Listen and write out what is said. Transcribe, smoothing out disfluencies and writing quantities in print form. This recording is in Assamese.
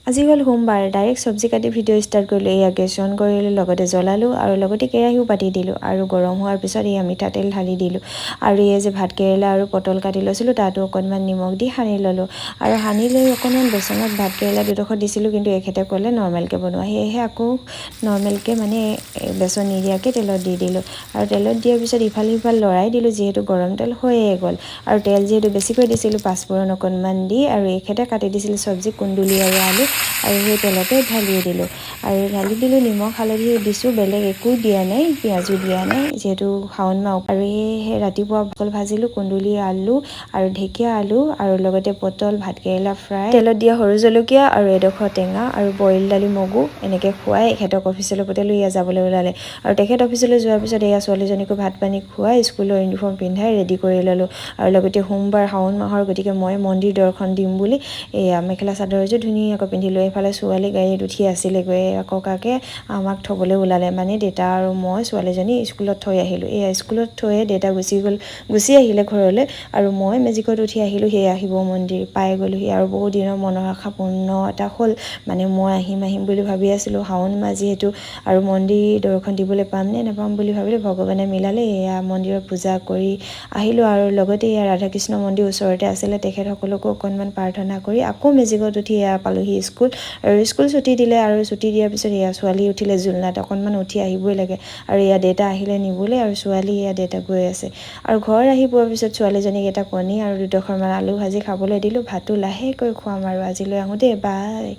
আজি হ'ল সোমবাৰ ডাইৰেক্ট চব্জি কাটি ভিডিঅ' ষ্টাৰ্ট কৰিলোঁ এয়া গেছ অন কৰিলোঁ লগতে জ্বলালোঁ আৰু লগতে কেৰাহীও পাতি দিলোঁ আৰু গৰম হোৱাৰ পিছত এয়া মিঠাতেল ঢালি দিলোঁ আৰু এই যে ভাত কেৰেলা আৰু পটল কাটি লৈছিলোঁ তাতো অকণমান নিমখ দি সানি ল'লোঁ আৰু সানি লৈ অকণমান বেচনত ভাত কেৰেলা দুডোখৰ দিছিলোঁ কিন্তু এখেতে ক'লে নৰ্মেলকৈ বনোৱা সেয়েহে আকৌ নৰ্মেলকৈ মানে বেচন নিদিয়াকৈ তেলত দি দিলোঁ আৰু তেলত দিয়াৰ পিছত ইফাল সিফাল লৰাই দিলোঁ যিহেতু গৰম তেল হৈয়ে গ'ল আৰু তেল যিহেতু বেছিকৈ দিছিলোঁ পাঁচফোৰণ অকণমান দি আৰু এখেতে কাটি দিছিলোঁ চব্জি কুন্দুলি আৰু আলু আৰু সেই তেলতে ঢালি দিলোঁ আৰু ঢালি দিলোঁ নিমখ হালধি দিছোঁ বেলেগ একো দিয়া নাই পিঁয়াজো দিয়া নাই যিহেতু শাওণ মাহ আৰু সেই ৰাতিপুৱা পটল ভাজিলোঁ কুন্দুলি আলু আৰু ঢেকীয়া আলু আৰু লগতে পটল ভাতকেৰেলা ফ্ৰাই তেলত দিয়া সৰু জলকীয়া আৰু এডোখৰ টেঙা আৰু বইল দালি মগু এনেকৈ খুৱাই এখেতক অফিচলৈ পঠিয়ালোঁ এয়া যাবলৈ ওলালে আৰু তেখেত অফিচলৈ যোৱাৰ পিছত এয়া ছোৱালীজনীকো ভাত পানী খুৱাই স্কুলৰ ইউনিফৰ্ম পিন্ধাই ৰেডি কৰি ল'লোঁ আৰু লগতে সোমবাৰ শাওণ মাহৰ গতিকে মই মন্দিৰ দৰ্শন দিম বুলি এয়া মেখেলা চাদৰ এযোৰ ধুনীয়াকৈ পিন্ধিলোঁ এইফালে ছোৱালী গাড়ীত উঠি আছিলেগৈ ককাকে আমাক থ'বলৈ ওলালে মানে দেউতা আৰু মই ছোৱালীজনী স্কুলত থৈ আহিলোঁ এয়া স্কুলত থৈয়ে দেউতা গুচি আহিলে ঘৰলৈ আৰু মই মেজিকত উঠি আহিলোঁ সেয়া শিৱ মন্দিৰ পাই গ'লোহি আৰু বহু দিনৰ মনৰ আশা পূৰ্ণ এটা হ'ল মানে মই আহিম বুলি ভাবি আছিলোঁ শাওণ মাহ যিহেতু আৰু মন্দিৰ দৰ্শন দিবলৈ পাম নে নাপাম বুলি ভাবিলোঁ ভগৱানে মিলালে এয়া মন্দিৰত পূজা কৰি আহিলোঁ আৰু লগতে এয়া ৰাধাকৃষ্ণ মন্দিৰ ওচৰতে আছিলে তেখেতসকলকো অকণমান প্ৰাৰ্থনা কৰি আকৌ মেজিকত উঠি এয়া পালোহি স্কুল আৰু স্কুল ছুটি দিলে আৰু ছুটি দিয়াৰ পিছত এয়া ছোৱালী উঠিলে জুলনাত অকণমান উঠি আহিবই লাগে আৰু এয়া দেউতা আহিলে নিবলৈ আৰু ছোৱালী এয়া দেউতা গৈ আছে আৰু ঘৰ আহি পোৱাৰ পিছত ছোৱালীজনীক এটা কণী আৰু দুডোখৰমান আলু ভাজি খাবলৈ দিলোঁ ভাতো লাহেকৈ খুৱাম আৰু আজিলৈ আহোঁ দেই বাই।